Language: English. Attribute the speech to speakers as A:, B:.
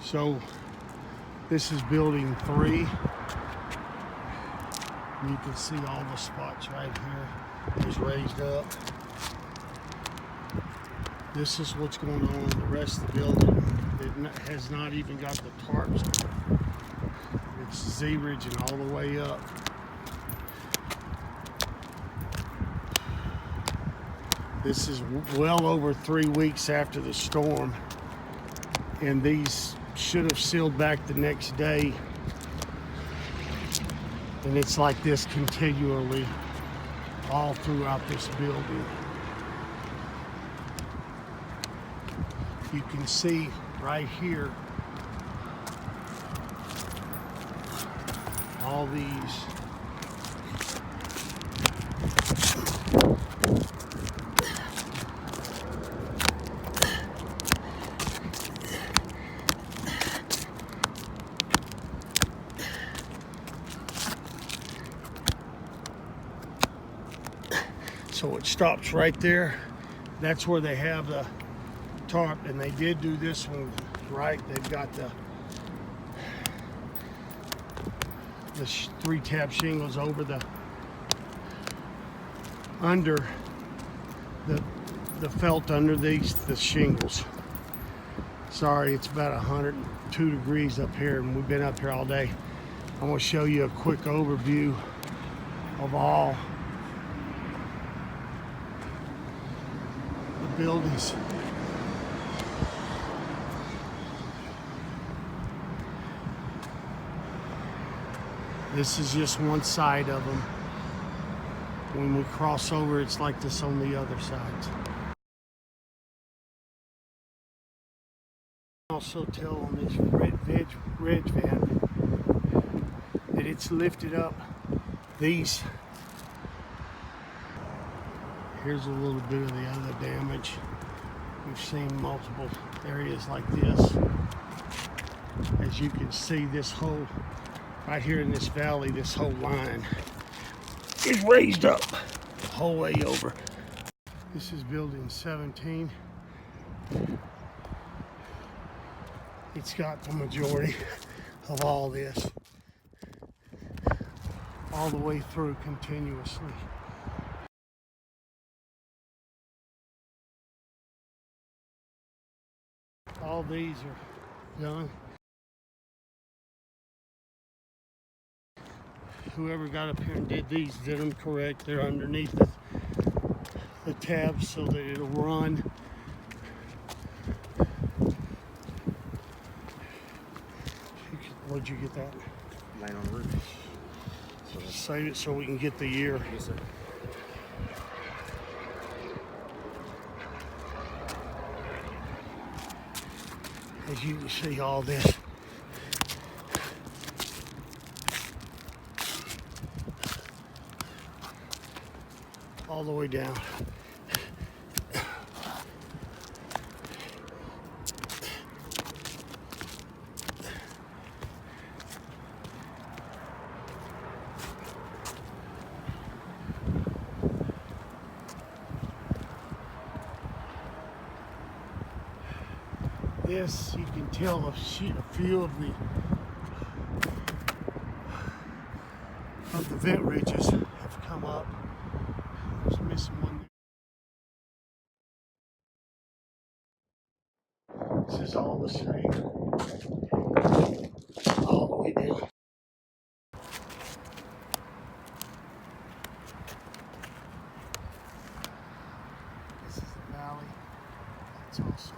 A: So this is building 3. You can see all the spots right here is raised up. This is what's going on in the rest of the building. It has not even got the tarps. It's Z-ridging all the way up. This is well over 3 weeks after the storm, and these should have sealed back the next day. And it's like this continually all throughout this building. You can see right here all these so it stops right there. That's where they have the tarp, and they did do this one right. They've got the 3-tab shingles over the under the felt under the shingles. Sorry, it's about 102 degrees up here, and we've been up here all day. I'm going to show you a quick overview of all the buildings. This is just one side of them. When we cross over, it's like this on the other sides. Also tell on this ridge van that it's lifted up these. Here's a little bit of the other damage. We've seen multiple areas like this. As you can see, this whole right here in this valley, this whole line is raised up the whole way over. This is building 17. It's got the majority of all this, all the way through continuously. All these are done. Whoever got up here and did these did them correct. They're underneath the tabs so that it'll run. Where'd you get that?
B: Laying on the roof.
A: So save it so we can get the year.
B: Yes, sir.
A: As you can see, all this all the way down. This, you can tell a few of the vent ridges have come up. There's missing one there. This is all the same, all the way down. This is the valley. It's also